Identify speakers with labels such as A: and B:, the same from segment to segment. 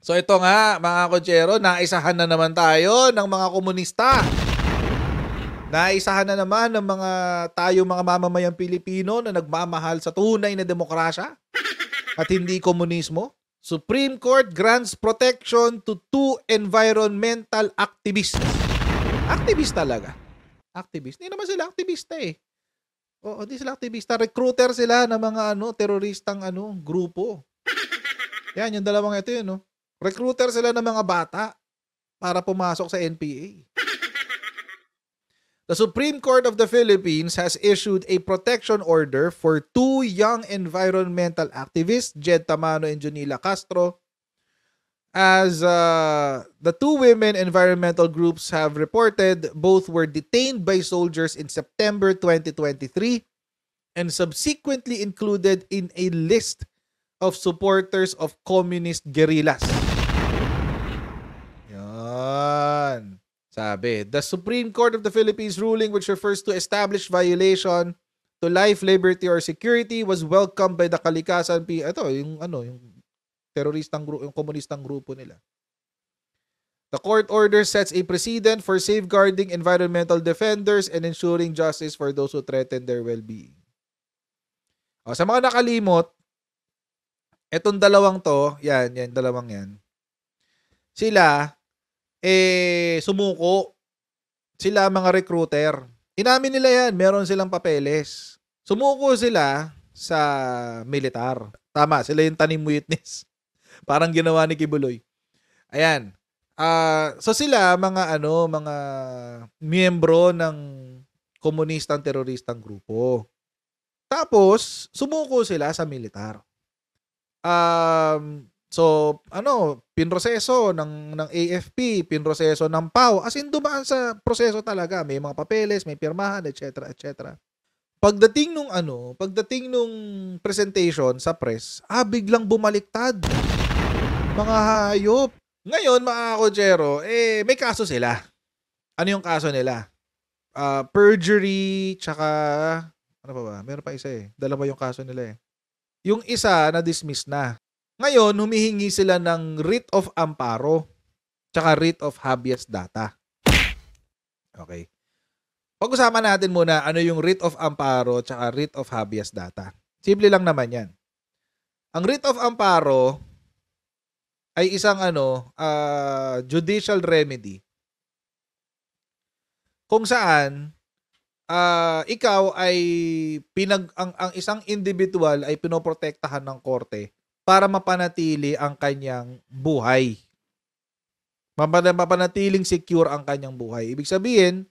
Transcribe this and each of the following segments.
A: So ito nga mga kotsero, naisahan na naman tayo ng mga komunista. Naisahan na naman ng mga mamamayang Pilipino na nagmamahal sa tunay na demokrasya at hindi komunismo. Supreme Court grants protection to 2 environmental activists. Activist talaga. Activist. Hindi naman sila aktivista eh. Oo, hindi sila aktivista. Recruiter sila ng mga teroristang grupo. Yan, yung dalawang ito yun, no? Recruiter sila ng mga bata para pumasok sa NPA. The Supreme Court of the Philippines has issued a protection order for 2 young environmental activists, Jed Tamano and Junila Castro, as the 2 women environmental groups have reported. Both were detained by soldiers in September 2023 and subsequently included in a list of supporters of communist guerrillas. Yan. Sabi, the Supreme Court of the Philippines ruling, which refers to established violation to life, liberty, or security, was welcomed by the Kalikasan Ito, yung teroristang grupo, yung komunistang grupo nila. The court order sets a precedent for safeguarding environmental defenders and ensuring justice for those who threaten their well-being. O, sa mga nakalimot, etong dalawang to, dalawang yan, sila, sumuko. Sila mga recruiter. Inamin nila yan, meron silang papeles. Sumuko sila sa militar. Tama, sila yung tanim witness. Parang ginawa ni Kibuloy. Ayan. So sila, mga miyembro ng komunistang teroristang grupo. Tapos, sumuko sila sa militar. So, pinroseso ng AFP, pinroseso ng PAO, as in dumaan sa proseso talaga, may mga papeles, may pirmahan, etc., etc. Pagdating nung presentation sa press, biglang bumaliktad. Mga hayop. Ngayon, mga kotsero, may kaso sila. Ano yung kaso nila? Perjury, tsaka, ano pa ba? Meron pa isa Dalawa yung kaso nila Yung isa, na-dismiss na. Ngayon, humihingi sila ng writ of amparo tsaka writ of habeas data. Okay. Pag-usapan natin muna ano yung writ of amparo tsaka writ of habeas data. Simple lang naman yan. Ang writ of amparo ay isang judicial remedy kung saan ikaw ay ang isang individual ay pinoprotektahan ng korte para mapanatili ang kanyang buhay. Mapanatiling secure ang kanyang buhay. Ibig sabihin,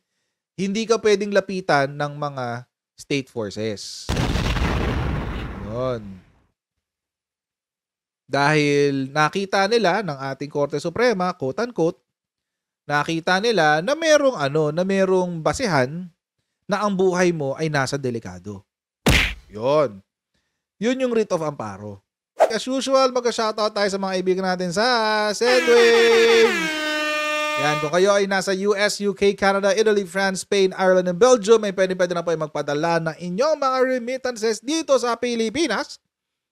A: hindi ka pwedeng lapitan ng mga state forces. Yun. Dahil nakita nila ng ating Korte Suprema, quote-unquote, nakita nila na merong basehan na ang buhay mo ay nasa delikado. Yun. Yun yung writ of amparo. As usual, mag-shoutout tayo sa mga kaibigan natin sa Sendwave! Yan, kung kayo ay nasa US, UK, Canada, Italy, France, Spain, Ireland, and Belgium, may pwede na po ay magpadala ng inyong mga remittances dito sa Pilipinas.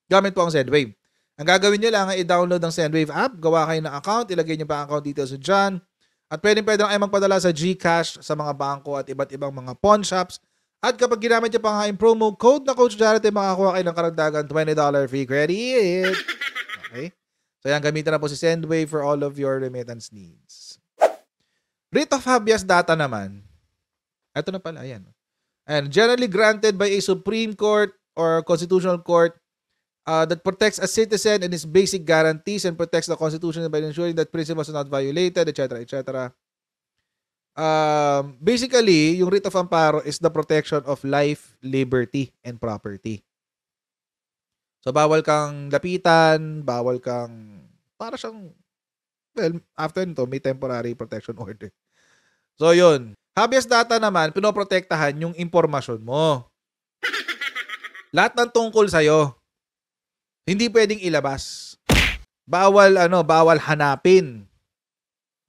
A: Gamit po ang Sendwave. Ang gagawin nyo lang ay i-download ang Sendwave app, gawa kayo ng account, ilagay nyo pa ang account details dyan, at pwede na ay magpadala sa GCash sa mga bangko at iba't ibang mga pawn shops. At kapag ginamit nyo pa nga yung promo code na Coach Jarrett, makakuha kayo ng karagdagan $20 free credit. Okay? So yan, gamitin na po si Sendwave for all of your remittance needs. Writ of habeas data naman. Ito na pala, ayan. And generally granted by a Supreme Court or Constitutional Court that protects a citizen and his basic guarantees and protects the Constitution by ensuring that principles are not violated, etc., etc. Basically, yung writ of amparo is the protection of life, liberty, and property. So, bawal kang lapitan, bawal kang, para siyang, after nito, may temporary protection order. So, yun. Habeas data naman, pinoprotektahan yung impormasyon mo. Lahat ng tungkol sa'yo, hindi pwedeng ilabas. Bawal hanapin.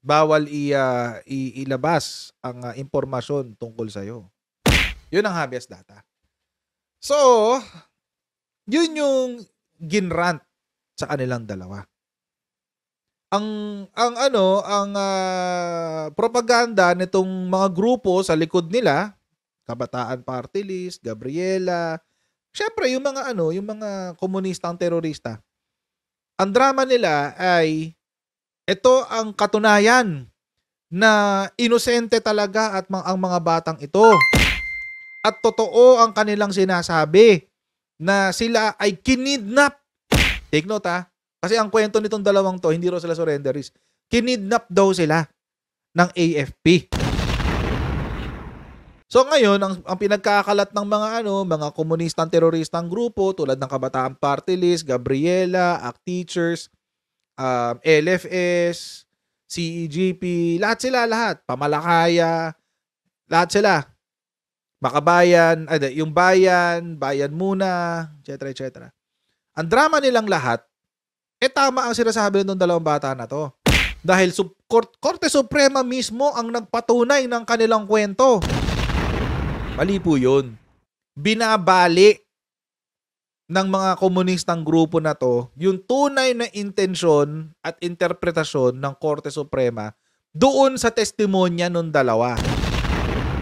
A: Bawal ilabas ang impormasyon tungkol sa'yo. Yun ang habeas data. So, yun yung ginrant sa kanilang dalawa. Ang propaganda nitong mga grupo sa likod nila, Kabataan Party List, Gabriela, syempre yung mga komunistang terorista. Ang drama nila ay ito ang katunayan na inosente talaga at ang mga batang ito. At totoo ang kanilang sinasabi na sila ay kinidnap. Take note kasi ang kwento nitong dalawang to, hindi raw sila surrenderies. Kinidnap daw sila ng AFP. So ngayon, ang pinagkakalat ng mga komunistang teroristang grupo tulad ng Kabataan Party List, Gabriela, ACT Teachers, LFS, CEGP, lahat, Pamalakaya, lahat sila. Makabayan, yung bayan muna, etc. Ang drama nilang lahat, tama ang sinasabi ng dalawang bata na to. Dahil Korte Suprema mismo ang nagpatunay ng kanilang kwento. Mali po yun. Binabali ng mga komunistang grupo na to yung tunay na intensyon at interpretasyon ng Korte Suprema doon sa testimonya ng dalawa.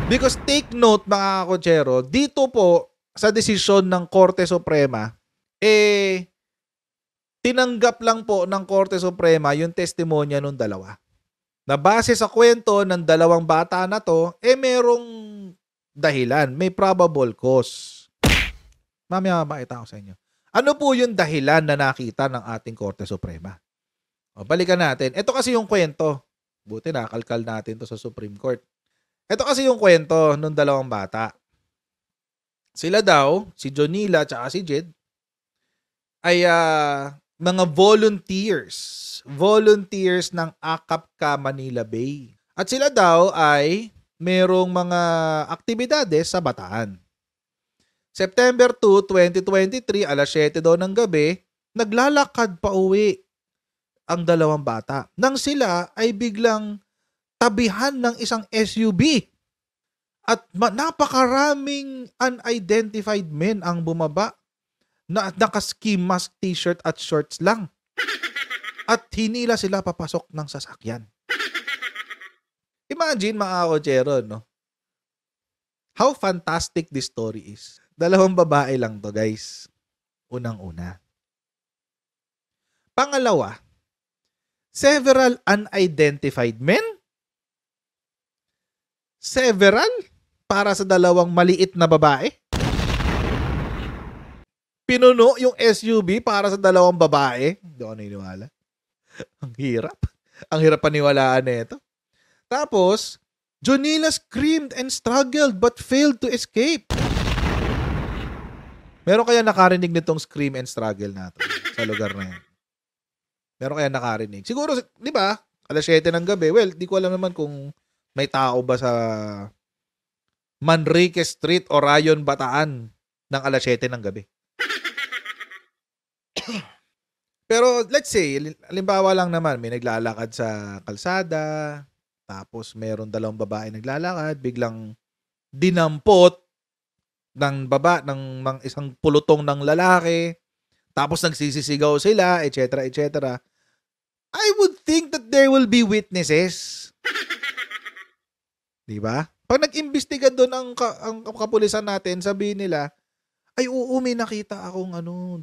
A: Because take note mga kakotsero, dito po sa desisyon ng Korte Suprema, tinanggap lang po ng Korte Suprema yung testimonya ng dalawa. Na base sa kwento ng dalawang bata na to, merong dahilan, may probable cause. Mamaya makita ko sa inyo. Ano po yung dahilan na nakita ng ating Korte Suprema? Balikan natin. Ito kasi yung kwento. Buti nakalkal natin to sa Supreme Court. Ito kasi yung kwento ng dalawang bata. Sila daw, si Jonila at si Jed, ay mga volunteers ng ACAPCA Manila Bay. At sila daw ay merong mga aktibidades sa Bataan. September 2, 2023, alas 7 daw ng gabi, naglalakad pa uwi ang dalawang bata. Nang sila ay biglang tabihan ng isang SUV. At napakaraming unidentified men ang bumaba na naka-ski mask, t-shirt at shorts lang. At hinila sila papasok ng sasakyan. Imagine mga kotsero, no? How fantastic this story is. Dalawang babae lang to, guys. Unang-una. Pangalawa, several unidentified men. Several para sa dalawang maliit na babae. Pinuno yung SUV para sa dalawang babae. Hindi ako naniniwala. Ang hirap. Ang hirap paniwalaan na ito. Tapos, Jonila screamed and struggled but failed to escape. Meron kaya nakarinig nitong scream and struggle natin sa lugar na yan? Meron kaya nakarinig? Siguro, di ba? Alas 7 ng gabi. Well, di ko alam naman kung may tao ba sa Manrique Street o Rayon, Bataan ng alas 7 ng gabi. Pero let's say, halimbawa lang naman, may naglalakad sa kalsada, tapos meron dalawang babae naglalakad, biglang dinampot ng isang pulutong ng lalaki, tapos nagsisisigaw sila, etc. I would think that there will be witnesses. Diba? Pag nag-imbestiga doon ang kapulisan natin, sabihin nila, ay oo, may nakita akong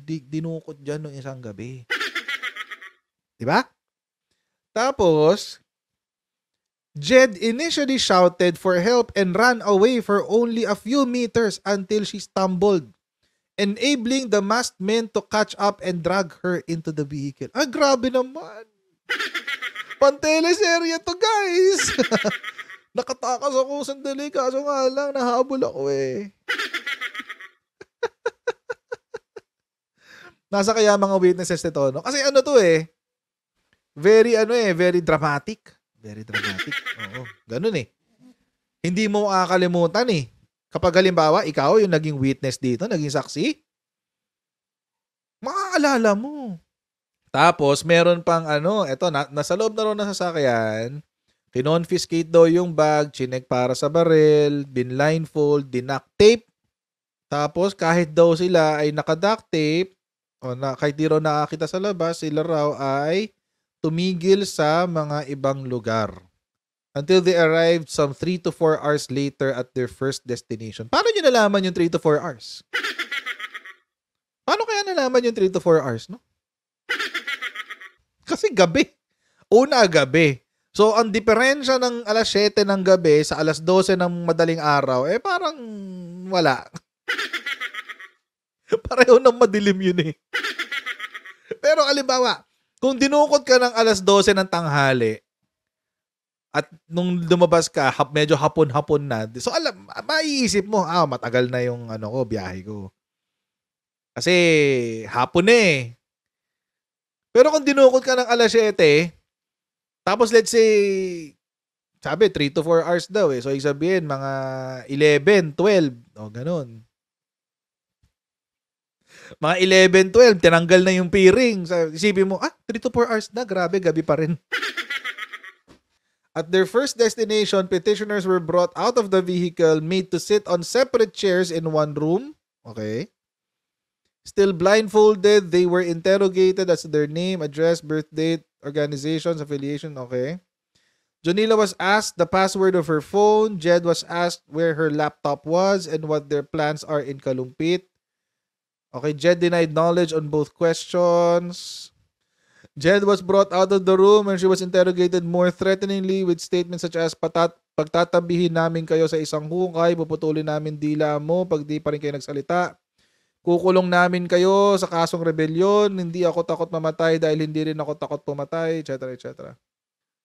A: dinukot dyan noong isang gabi. Diba? Tapos, Jed initially shouted for help and ran away for only a few meters until she stumbled, enabling the masked men to catch up and drag her into the vehicle. Ay, grabe naman. Panteleserye to, guys. Nakatakas ako sandali, kaso nga lang, nahabol ako eh. Nasa kaya mga witnesses nito, no? Kasi very dramatic. Very dramatic. Oo, ganun eh. Hindi mo kakalimutan eh. Kapag halimbawa, ikaw yung naging witness dito, naging saksi, makaalala mo. Tapos, meron pang nasa loob na rin ng sasakyan, kinonfiscate daw yung bag, chinek para sa baril, binblindfold, dinuct tape. Tapos, kahit daw sila ay naka-duct tape, kahit di raw nakakita sa labas, sila raw ay tumigil sa mga ibang lugar until they arrived some 3 to 4 hours later at their first destination. Paano nyo nalaman yung 3 to 4 hours? Paano kaya nalaman yung 3 to 4 hours, no? Kasi gabi. Una, gabi. So, ang diferensya ng alas 7 ng gabi sa alas 12 ng madaling araw, parang wala. Pareho ng madilim yun eh. Pero alimbawa, kung dinukot ka ng alas 12 ng tanghali, at nung lumabas ka, medyo hapon-hapon na, so maiisip mo, matagal na yung biyahe ko. Kasi hapon eh. Pero kung dinukot ka ng alas 7, tapos let's say, sabi 3 to 4 hours daw eh. So isabihin mga 11, 12, ganun. Mga 11, 12, tinanggal na yung piring. So, isipin mo, 3 to 4 hours na, grabe, gabi pa rin. At their first destination, petitioners were brought out of the vehicle, made to sit on separate chairs in one room. Okay. Still blindfolded, they were interrogated as to their name, address, birth date, organizations, affiliation. Okay. Jonila was asked the password of her phone. Jed was asked where her laptop was and what their plans are in Kalumpit. Okay, Jed denied knowledge on both questions. Jed was brought out of the room and she was interrogated more threateningly with statements such as, pagtatabihin namin kayo sa isang hukay, puputulin namin dila mo pag di pa rin kayo nagsalita. Kukulong namin kayo sa kasong rebelyon, hindi ako takot mamatay dahil hindi rin ako takot pumatay, etc. etc.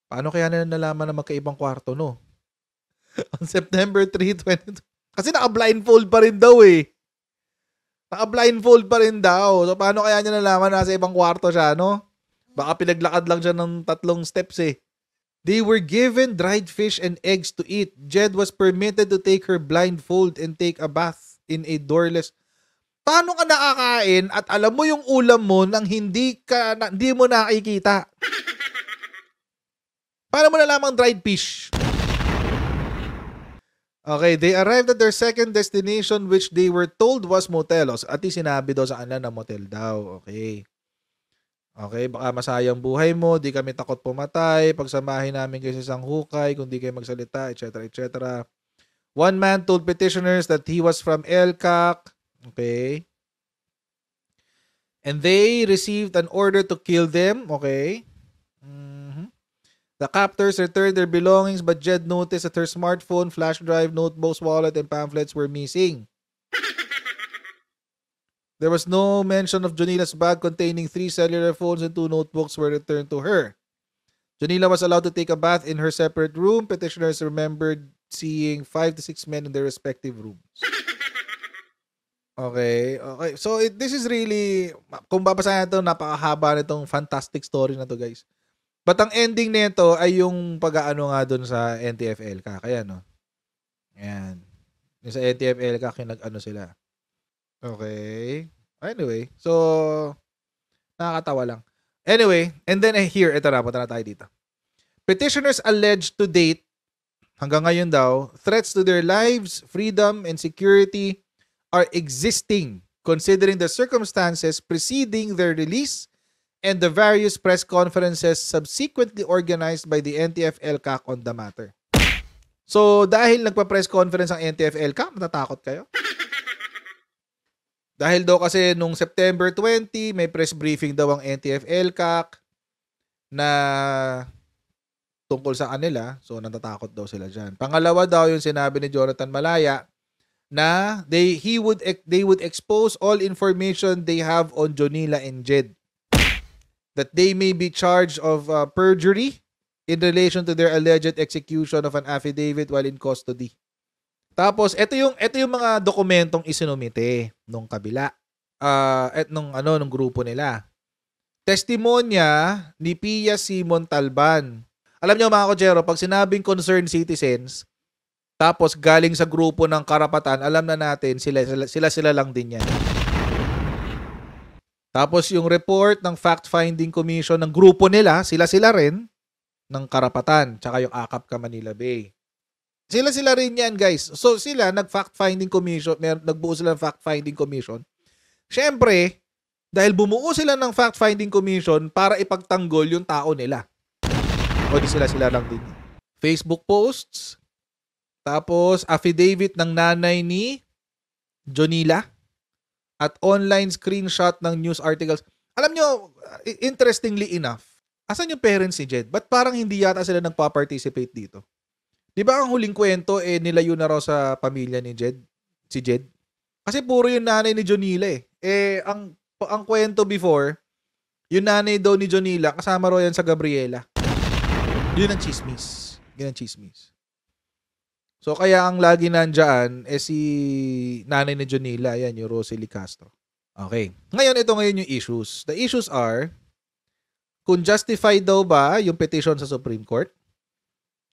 A: Paano kaya nalaman na magkaibang kwarto, no? On September 3, 2022. Kasi naka-blindfold pa rin daw eh. Naka-blindfold pa rin daw. So paano kaya niya nalaman na nasa ibang kwarto siya, no? Baka pinaglakad lang siya ng 3 steps eh. They were given dried fish and eggs to eat. Jed was permitted to take her blindfold and take a bath in a doorless. Paano ka nakakain at alam mo yung ulam mo nang hindi mo nakikita? Paano mo nalamang dried fish? Okay, they arrived at their second destination which they were told was Motelos. At sinabi daw sa kanila na motel daw. Okay. Okay, baka masayang buhay mo, di kami takot pumatay, pagsamahin namin kayo sa isang hukay, kung di kayo magsalita, etc. etc. One man told petitioners that he was from Elcac. Okay. And they received an order to kill them. Okay. The captors returned their belongings, but Jed noticed that her smartphone, flash drive, notebooks, wallet, and pamphlets were missing. There was no mention of Jonila's bag containing 3 cellular phones and 2 notebooks were returned to her. Jonila was allowed to take a bath in her separate room. Petitioners remembered seeing 5 to 6 men in their respective rooms. Okay. So this is really, kung babasahin ito, napakahaba nitong fantastic story na to, guys. But ang ending nito ay yung pag-aano nga doon sa NTF-ELCAC. Kaya no. Ayan. Yung sa NTF-ELCAC, nag-ano sila. Okay. Anyway, so nakakatawa lang. Anyway, and then here, ito na, punta na tayo dito. Petitioners alleged to date, hanggang ngayon daw, threats to their lives, freedom, and security are existing considering the circumstances preceding their release and the various press conferences subsequently organized by the NTF-ELCAC on the matter. So, dahil nagpa-press conference ang NTF-ELCAC, matatakot kayo? Dahil daw kasi nung September 20, may press briefing daw ang NTF-ELCAC na tungkol sa kanila. So, natatakot daw sila dyan. Pangalawa daw yung sinabi ni Jonathan Malaya na they would expose all information they have on Jonila and Jed. That they may be charged of perjury in relation to their alleged execution of an affidavit while in custody. Tapos ito yung mga dokumentong isinumite nung kabila nung grupo nila. Testimonya ni Pia Simon Talban. Alam niyo mga kochero, pag sinabing concerned citizens, tapos galing sa grupo ng karapatan, alam na natin sila lang din yan. Tapos yung report ng fact-finding commission ng grupo nila, sila rin ng karapatan, tsaka yung AKAP Manila Bay. Sila rin yan, guys. So sila nag-fact-finding commission, nagbuo sila ng fact-finding commission. Syempre, Dahil bumuo sila ng fact-finding commission para ipagtanggol yung tao nila. O di sila lang din. Facebook posts, tapos affidavit ng nanay ni Jonila, at online screenshot ng news articles. Alam nyo, interestingly enough, asan yung parents ni Jed? Ba't parang hindi yata sila nagpa-participate dito? Di ba ang huling kwento, nilayo na raw sa pamilya ni Jed? Si Jed? Kasi puro yung nanay ni Jonila eh. Ang kwento before, yung nanay daw ni Jonila, kasama raw yan sa Gabriela. Yun ang chismis. Yun ang chismis. So, kaya ang lagi nandyan, si nanay ni Jonila, yan, yung Rosalie Castro. Okay. Ngayon yung issues. The issues are, kung justified daw ba yung petition sa Supreme Court,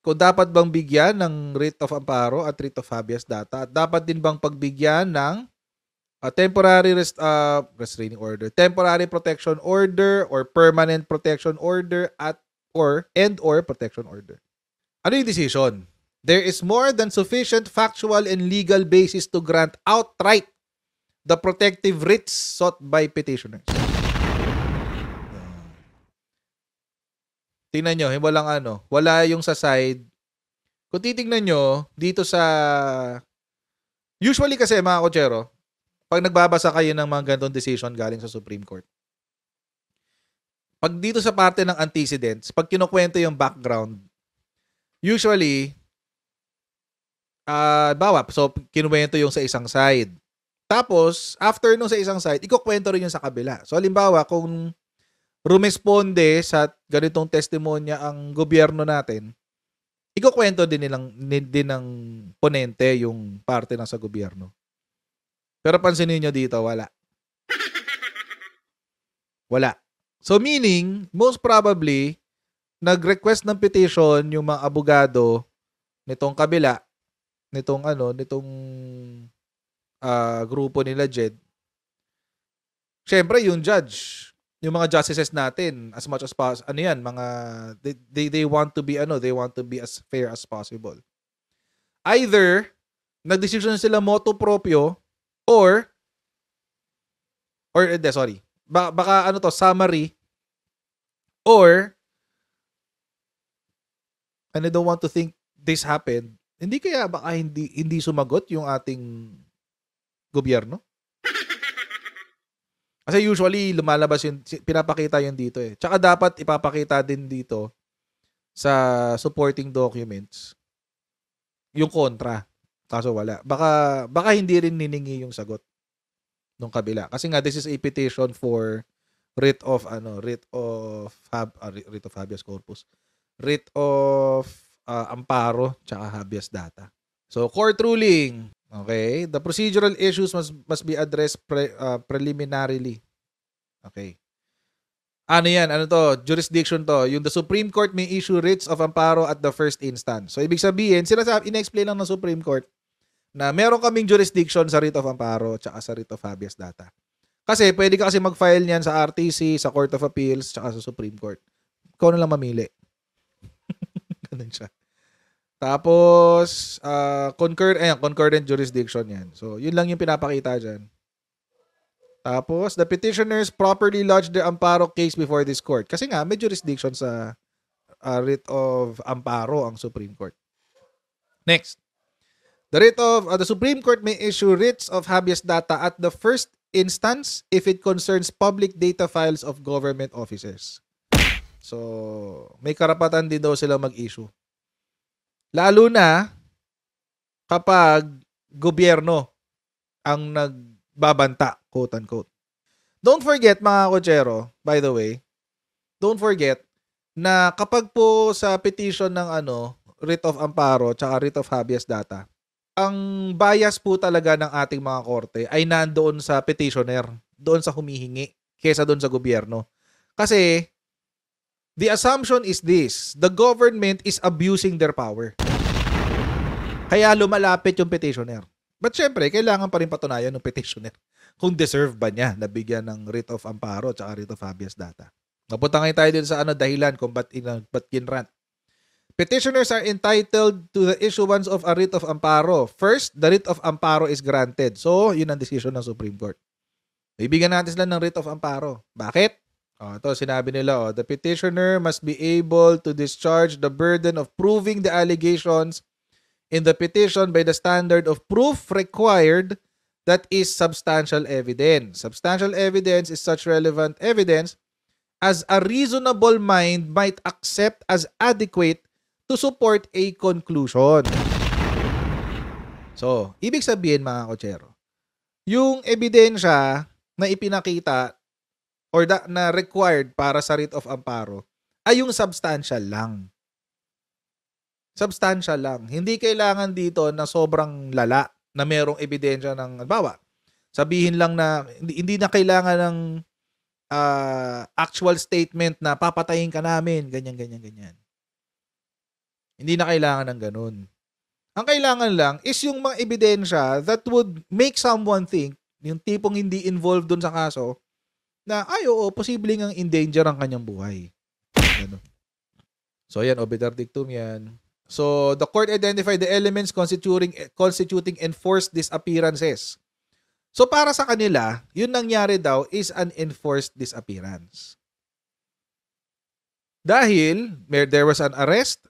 A: kung dapat bang bigyan ng writ of amparo at writ of habeas data, at dapat din bang pagbigyan ng temporary restraining order, temporary protection order, or permanent protection order, or protection order. Ano yung decision? There is more than sufficient factual and legal basis to grant outright the protective writs sought by petitioners. Tingnan nyo, wala yung sa side. Kung titignan nyo, dito sa... Usually kasi mga kotsero, pag nagbabasa kayo ng mga ganitong decision galing sa Supreme Court, pag dito sa parte ng antecedents, pag kinukwento yung background, usually, so kinuwento yung sa isang side. Tapos, after nung sa isang side, ikukwento rin yung sa kabila. So, halimbawa, kung rumesponde sa ganitong testimonya ang gobyerno natin, ikukwento din ng ponente yung parte ng sa gobyerno. Pero pansinin nyo dito, wala. Wala. So, meaning, most probably, nag-request ng petition yung mga abogado nitong kabila, nitong grupo nila Jed. Syempre yung judge, yung mga justices natin, as much as possible, they want to be as fair as possible. Either nagdesisyon sila motu proprio baka summary, or and I don't want to think this happened. Hindi kaya baka hindi sumagot yung ating gobyerno? Kasi usually lumalabas yung pinapakita yun dito eh. Tsaka dapat ipapakita din dito sa supporting documents yung kontra. Kaso wala. Baka hindi rin niningi yung sagot nung kabila. Kasi nga this is a petition for writ of habeas corpus. Writ of amparo tsaka habeas data. So, court ruling. Okay? The procedural issues must be addressed preliminarily. Okay. Ano yan? Ano to? Jurisdiction to. Yung the Supreme Court may issue writs of amparo at the first instance. So, ibig sabihin, ina-explain lang ng Supreme Court na meron kaming jurisdiction sa writ of amparo tsaka sa writ of habeas data. Kasi, pwede ka kasi mag-file niyan sa RTC, sa Court of Appeals, tsaka sa Supreme Court. Ikaw na lang mamili. Ganun siya. Tapos, concurrent jurisdiction yan. So, yun lang yung pinapakita dyan. Tapos, the petitioners properly lodged their amparo case before this court. Kasi nga, may jurisdiction sa writ of amparo ang Supreme Court. Next. The Supreme Court may issue writs of habeas data at the first instance if it concerns public data files of government officers. So, may karapatan din daw sila mag-issue. Lalo na kapag gobyerno ang nagbabanta, quote-unquote. Don't forget, mga kotsero, by the way, don't forget na kapag po sa petition ng writ of amparo tsaka writ of habeas data, ang bias po talaga ng ating mga korte ay nandoon sa petitioner, doon sa humihingi, kesa doon sa gobyerno. Kasi the assumption is this: the government is abusing their power. Kaya lumalapit yung petitioner. But syempre, kailangan pa rin patunayan ng petitioner kung deserve ba niya na bigyan ng writ of amparo at writ of habeas data. Napunta ngayon tayo din sa dahilan kung ba't kinrant. Petitioners are entitled to the issuance of a writ of amparo. First, the writ of amparo is granted. So, yun ang decision ng Supreme Court. Bibigyan natin sila ng writ of amparo. Bakit? Ito, sinabi nila, the petitioner must be able to discharge the burden of proving the allegations in the petition by the standard of proof required, that is substantial evidence. Substantial evidence is such relevant evidence as a reasonable mind might accept as adequate to support a conclusion. So, ibig sabihin mga kotsero, yung ebidensya na ipinakita or na required para sa writ of amparo ay yung substantial lang. Substantial lang. Hindi kailangan dito na sobrang lala na merong ebidensya ng halimbawa. Sabihin lang na hindi na kailangan ng actual statement na papatayin ka namin, ganyan. Hindi na kailangan ng ganun. Ang kailangan lang is yung mga ebidensya that would make someone think, yung tipong hindi involved dun sa kaso, na oo, posibleng ang endanger ang kanyang buhay. Ano? So yan, obiter dictum yan. So the court identified the elements constituting enforced disappearances. So para sa kanila, yun nangyari daw is an enforced disappearance. Dahil there was an arrest,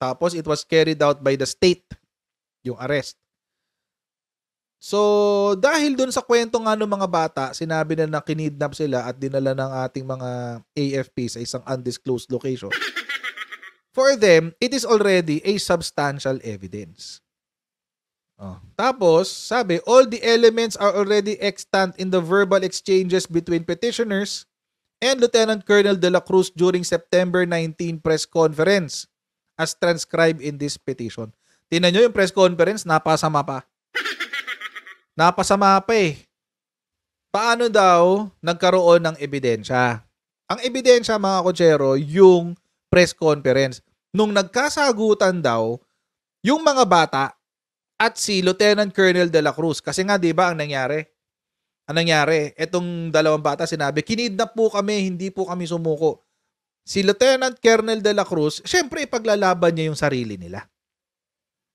A: tapos it was carried out by the state, yung arrest. So, dahil dun sa kwento nga ng mga bata, sinabi na kinidnap sila at dinala ng ating mga AFP sa isang undisclosed location. For them, it is already a substantial evidence. Tapos, sabi, all the elements are already extant in the verbal exchanges between petitioners and Lieutenant Colonel De La Cruz during September 19 press conference as transcribed in this petition. Tingnan nyo yung press conference, napasama pa. Napasama pa eh. Paano daw nagkaroon ng ebidensya? Ang ebidensya mga kotsero, yung press conference. Nung nagkasagutan daw, yung mga bata at si Lieutenant Colonel De La Cruz. Kasi nga, di ba, ang nangyari? Ang nangyari, etong dalawang bata sinabi, kinidnap po kami, hindi po kami sumuko. Si Lieutenant Colonel De La Cruz, syempre ipaglalaban niya yung sarili nila.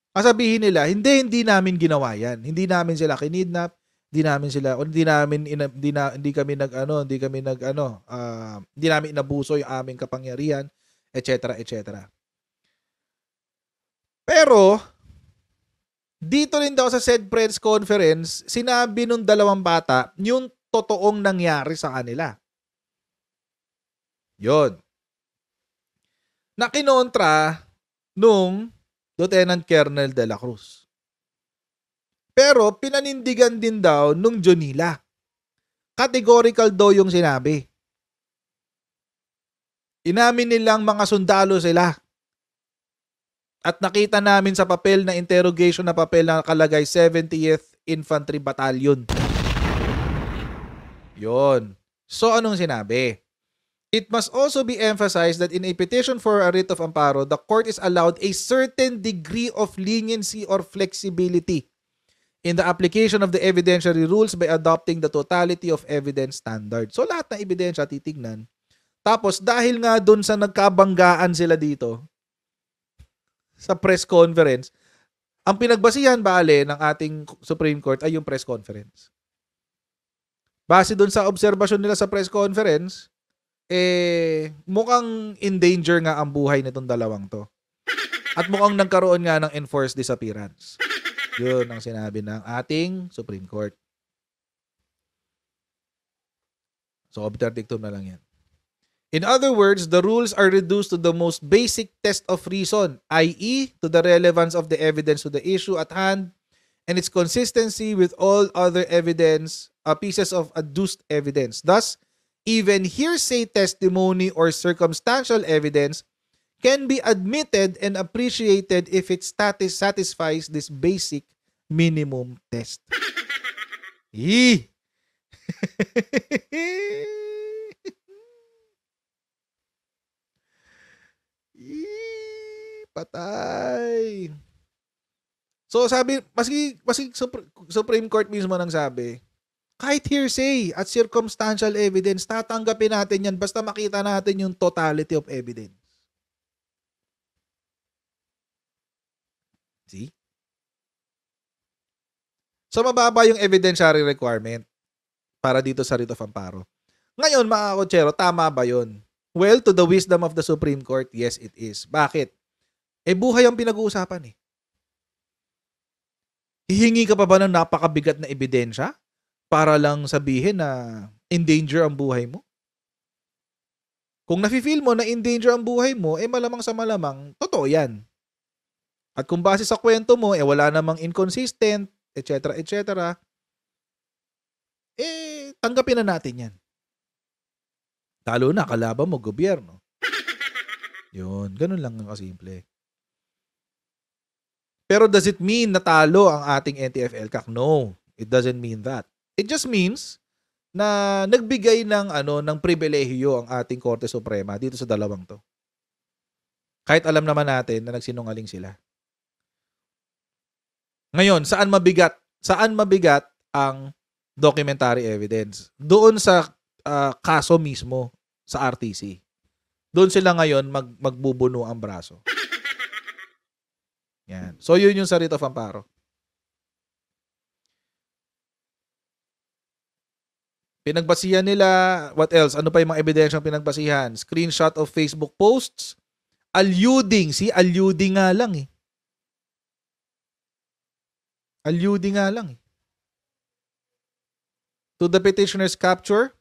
A: Kasabihin nila, hindi namin ginawa yan. Hindi namin sila kinidnap, hindi namin inabuso yung aming kapangyarihan, etc. Pero dito rin daw sa said press conference, sinabi nung dalawang bata yung totoong nangyari sa kanila. Yun. Na kinontra nung Lieutenant Colonel De La Cruz. Pero pinanindigan din daw nung Jonila. Categorical daw yung sinabi. Inamin nilang mga sundalo sila. At nakita namin sa papel na interrogation na papel na nakalagay 70th Infantry Battalion. Yon. So anong sinabi? It must also be emphasized that in a petition for a writ of amparo, the court is allowed a certain degree of leniency or flexibility in the application of the evidentiary rules by adopting the totality of evidence standard. So lahat ng ebidensya titignan. Tapos dahil nga dun sa nagkabanggaan sila dito sa press conference, ang pinagbasihan bale ng ating Supreme Court ay yung press conference. Base dun sa obserbasyon nila sa press conference, mukhang in danger nga ang buhay nitong dalawang to. At mukhang nagkaroon nga ng enforced disappearance. Yun ang sinabi ng ating Supreme Court. So, obiter dictum na lang yan. In other words, the rules are reduced to the most basic test of reason, i.e., to the relevance of the evidence to the issue at hand and its consistency with all other evidence, pieces of adduced evidence. Thus, even hearsay testimony or circumstantial evidence can be admitted and appreciated if its status satisfies this basic minimum test. Patay. So sabi, maski Supreme Court mismo nang sabi, kahit hearsay at circumstantial evidence, tatanggapin natin yan basta makita natin yung totality of evidence. See? So mababa yung evidentiary requirement. para dito sa writ of amparo. Ngayon, mga kotsero, tama ba yun? Well, to the wisdom of the Supreme Court, yes, it is. Bakit? Buhay ang pinag-uusapan eh. Hihingi ka pa ba ng napakabigat na ebidensya para lang sabihin na in danger ang buhay mo? Kung nafe-feel mo na in danger ang buhay mo, malamang sa malamang, totoo yan. At kung base sa kwento mo, wala namang inconsistent, etc., etc., tanggapin na natin yan. Talo na, kalaban mo, gobyerno. Yun, ganun lang ang kasimple. Pero does it mean na talo ang ating NTF-ELCAC? No, it doesn't mean that. It just means na nagbigay ng pribilehiyo ang ating Korte Suprema dito sa dalawang to. Kahit alam naman natin na nagsinungaling sila. Ngayon, saan mabigat? Saan mabigat ang documentary evidence? Doon sa kaso mismo sa RTC. Doon sila ngayon magbubuno ang braso. Yan. So, yun yung sa writ of amparo. Pinagbasihan nila, what else? Ano pa yung mga ebidensyang pinagbasihan? Screenshot of Facebook posts. Alluding. Alluding nga lang eh. Alluding nga lang eh. To the petitioner's capture,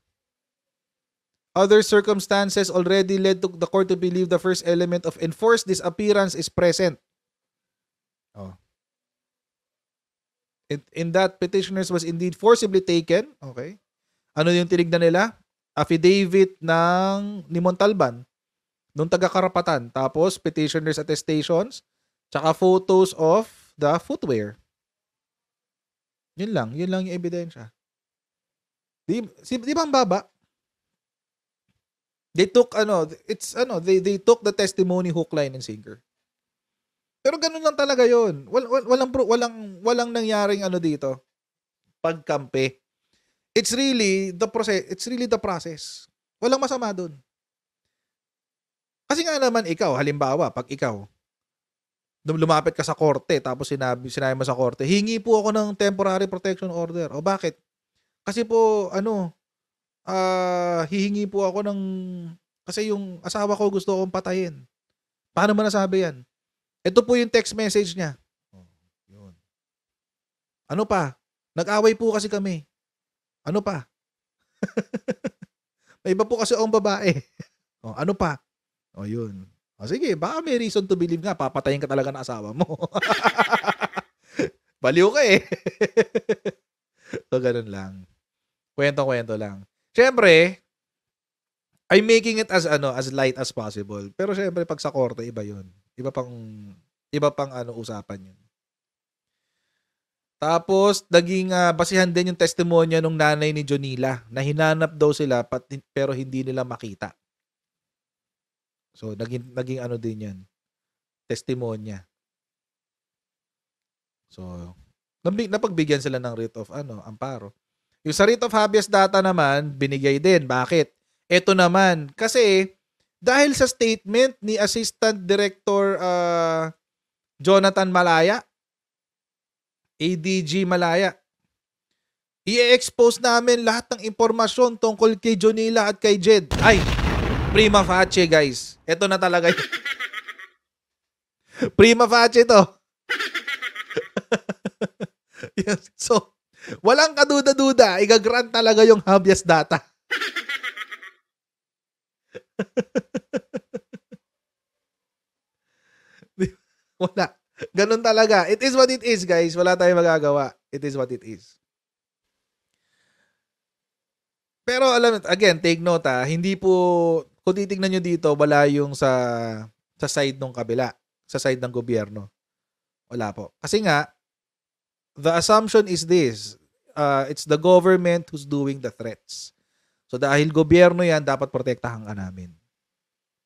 A: other circumstances already led to the court to believe the first element of enforced disappearance is present. Oh. In that, petitioners was indeed forcibly taken. Okay. Ano yung tinignan nila? Affidavit ni Montalban, nung taga-karapatan. Tapos, petitioner's attestations, tsaka photos of the footwear. Yun lang yung ebidensya. Di ba ang baba? They took they took the testimony hook, line and sinker. Pero ganun lang talaga 'yon. Walang nangyaring dito. Pagkampi. It's really the process. Walang masama doon. Kasi nga naman ikaw, halimbawa, pag ikaw lumapit ka sa korte tapos sinabi mo sa korte, hingi po ako ng temporary protection order. O bakit? Kasi po hihingi po ako kasi yung asawa ko gusto kong patayin. Paano mo nasabi yan? Ito po yung text message niya. Oh, yun. Ano pa? Nag-away po kasi kami. Ano pa? May iba po kasi akong babae. Oh, ano pa? Oh, yun. Oh, sige, baka may reason to believe nga, papatayin ka talaga ng asawa mo. Baliw ka eh. So, ganun lang. Kwento-kwento lang. Siyempre, I'm making it as light as possible. Pero siyempre, pag sa korte, iba yun. Iba pang usapan yun. Tapos, naging basihan din yung testimonya nung nanay ni Jonila na hinanap daw sila pero hindi nila makita. So, naging din yan. Testimonya. So, napagbigyan sila ng writ of amparo. Yung sa writ of habeas data naman, binigay din. Bakit? Ito naman, kasi dahil sa statement ni Assistant Director Jonathan Malaya, ADG Malaya, i-expose namin lahat ng impormasyon tungkol kay Jonila at kay Jed. Ay, prima facie guys. Ito na talaga yun. Prima facie to. Yes. So, walang kaduda-duda. Igagrant talaga yung habeas data. Wala. Ganun talaga. It is what it is, guys. Wala tayong magagawa. It is what it is. Pero again, take note hindi po, kung titignan nyo dito, wala yung sa side ng kabila, sa side ng gobyerno. Wala po. Kasi nga, the assumption is this, it's the government who's doing the threats. So dahil gobyerno yan, dapat protektahan ka namin.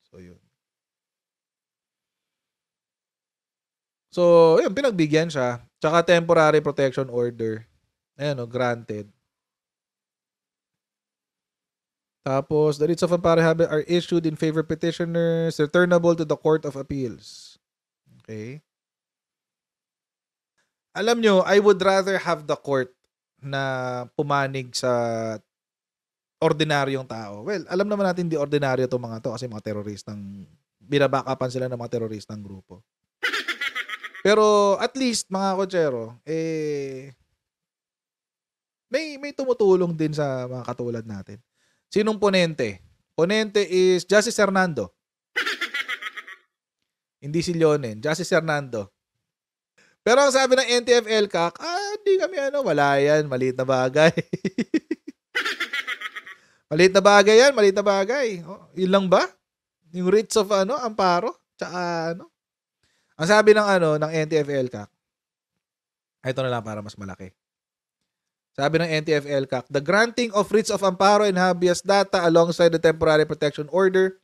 A: So yun. So, yun, pinagbigyan siya. Tsaka temporary protection order. Ayan, granted. Tapos, the writs of amparo are issued in favor of petitioners, returnable to the Court of Appeals. Okay? Alam nyo, I would rather have the court na pumanig sa ordinaryong tao. Well, alam naman natin di ordinaryo itong mga to kasi mga teroristang, binabackupan sila ng mga teroristang grupo. Pero at least mga kotsero, may tumutulong din sa mga katulad natin. Sinong ponente? Ponente is Justice Hernando. Hindi si Leonen, Justice Hernando. Pero ang sabi ng NTF-ELCAC, hindi kami wala yan, maliit na bagay. Maliit na bagay yan, maliit na bagay. Yun lang ba? Yung writs of amparo? Tsaka ang sabi ng ng NTF-ELCAC, ito na lang para mas malaki. Sabi ng NTF-ELCAC, the granting of writs of amparo and habeas data alongside the temporary protection order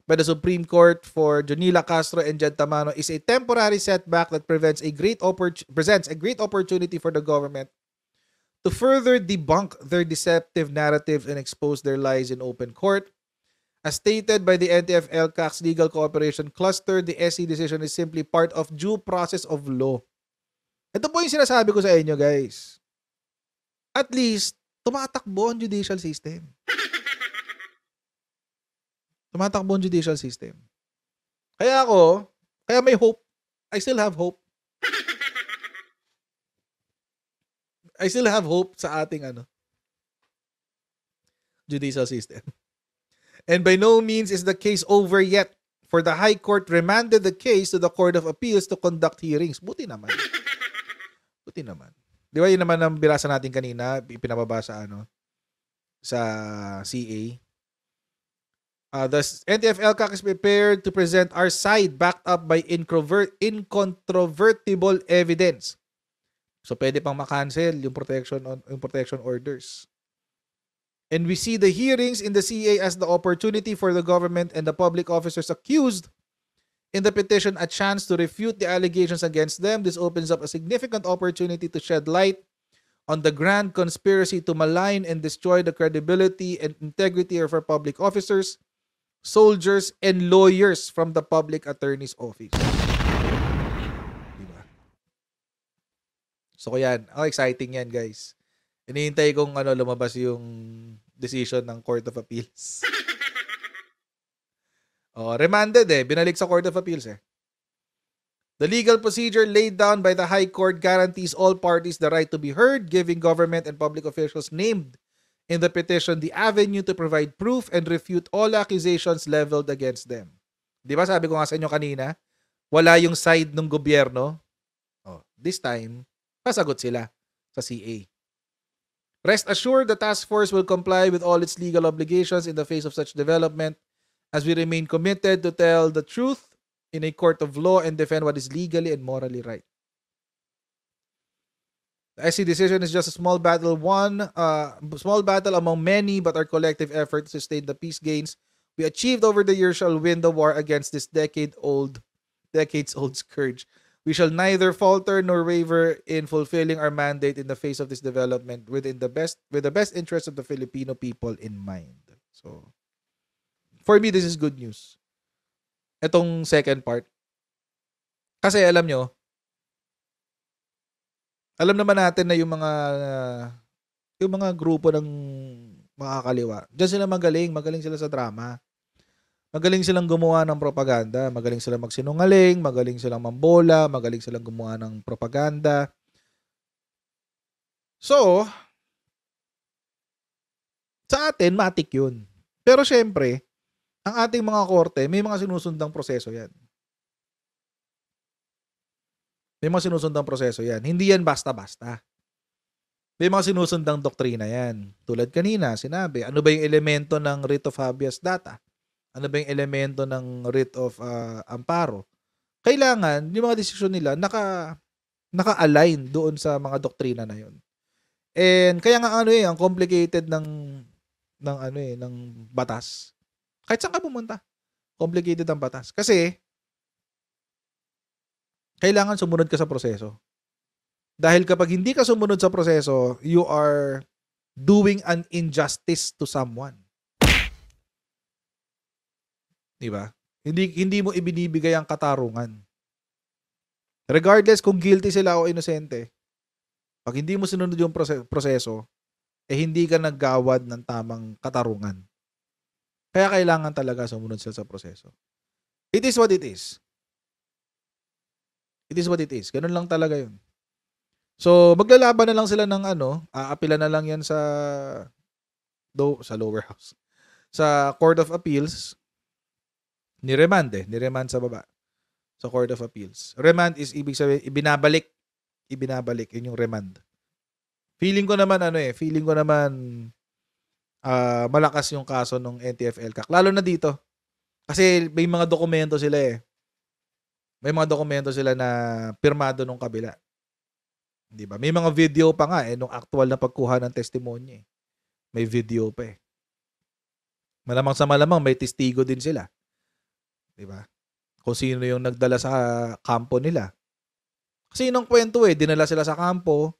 A: by the Supreme Court for Jonila Castro and Jed Tamano is a temporary setback that presents a great opportunity for the government to further debunk their deceptive narratives and expose their lies in open court. As stated by the NTF-ELCAC's Legal Cooperation Cluster, the SC decision is simply part of due process of law. Ito po yung sinasabi ko sa inyo, guys. At least, tumatakbo ang judicial system. Tumatakbo ang judicial system. Kaya may hope. I still have hope. I still have hope sa ating judicial system. And by no means is the case over yet, for the High Court remanded the case to the Court of Appeals to conduct hearings. Buti naman. Buti naman. Di ba yun naman ang birasa natin kanina, pinababa sa sa CA. The NTF-ELCAC is prepared to present our side backed up by incontrovertible evidence. So pwede pang ma-cancel yung protection orders. And we see the hearings in the CA as the opportunity for the government and the public officers accused in the petition a chance to refute the allegations against them. This opens up a significant opportunity to shed light on the grand conspiracy to malign and destroy the credibility and integrity of our public officers, soldiers, and lawyers from the public attorney's office. Diba? So yan, exciting yan, guys. Hinihintay kong lumabas yung decision ng Court of Appeals. Remanded binalik sa Court of Appeals The legal procedure laid down by the High Court guarantees all parties the right to be heard, giving government and public officials named in the petition the avenue to provide proof and refute all accusations leveled against them. Di ba sabi ko nga sa inyo kanina, wala yung side ng gobyerno. This time, pasagot sila sa CA. Rest assured, the task force will comply with all its legal obligations in the face of such development as we remain committed to tell the truth in a court of law and defend what is legally and morally right. The SC decision is just a small battle among many, but our collective effort to sustain the peace gains we achieved over the years shall win the war against this decades-old scourge. We shall neither falter nor waver in fulfilling our mandate in the face of this development with the best interest of the Filipino people in mind. So, for me, this is good news. Itong second part. Kasi alam naman natin na yung mga grupo ng mga kaliwa, diyan sila magaling sila sa drama. Magaling silang gumawa ng propaganda, magaling silang magsinungaling, magaling silang mambola, magaling silang gumawa ng propaganda. So, sa atin, matik yun. Pero syempre, ang ating mga korte, may mga sinusundang proseso yan. Hindi yan basta-basta. May mga sinusundang doktrina yan. Tulad kanina, sinabi, ano ba yung elemento ng writ of habeas data? Ano ba yung elemento ng writ of amparo? Kailangan, yung mga desisyon nila, naka-align doon sa mga doktrina na yun. And kaya nga ang complicated ng batas. Kahit saan ka pumunta, complicated ang batas. Kasi, kailangan sumunod ka sa proseso. Dahil kapag hindi ka sumunod sa proseso, you are doing an injustice to someone. Diba? Hindi mo ibinibigay ang katarungan. Regardless kung guilty sila o inosente. Pag hindi mo sinunod yung proseso, hindi ka naggawad ng tamang katarungan. Kaya kailangan talaga sumunod sila sa proseso. It is what it is. It is what it is. Ganun lang talaga yun. So, maglalaban na lang sila ng aapila na lang yan sa lower house. Sa Court of Appeals, niremand sa baba. Sa Court of Appeals. Remand is ibig sabihin, ibinabalik. Yun yung remand. Feeling ko naman malakas yung kaso ng NTF-ELCAC. Lalo na dito. Kasi may mga dokumento sila May mga dokumento sila na pirmado nung kabila. Di ba? May mga video pa nga nung actual na pagkuha ng testimonya. May video pa Malamang sa malamang may testigo din sila. Di ba? Kung sino yung nagdala sa kampo nila. Kasi yun ang kwento dinala sila sa kampo,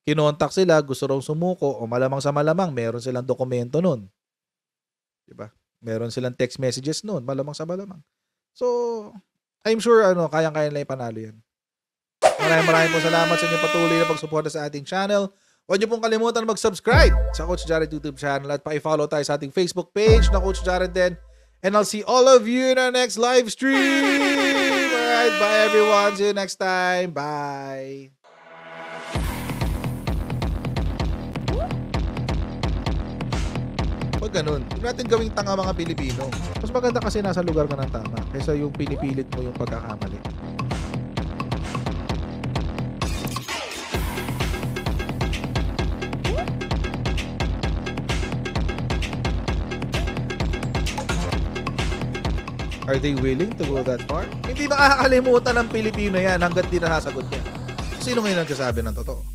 A: kinontak sila, gusto raw sumuko, o malamang sa malamang, meron silang dokumento nun. Diba? Meron silang text messages nun, malamang sa malamang. So, I'm sure, kayang-kaya nila ipanalo yan. Maraming po salamat sa inyong patuloy na pagsuporta sa ating channel. Huwag niyo pong kalimutan mag-subscribe sa Coach Jared YouTube channel at pa-follow tayo sa ating Facebook page na Coach Jared din. And I'll see all of you in our next live stream. Alright, bye everyone. See you next time. Bye. Huwag ganun. Huwag natin gawing tanga mga Pilipino. Mas maganda kasi nasa lugar ka ng tama kaysa yung pinipilit mo yung pagkakamali. Are they willing to go that far? Hindi makakalimutan ng Pilipino yan hanggat di nasasagot niya. Sino ngayon nagsasabi ng totoo?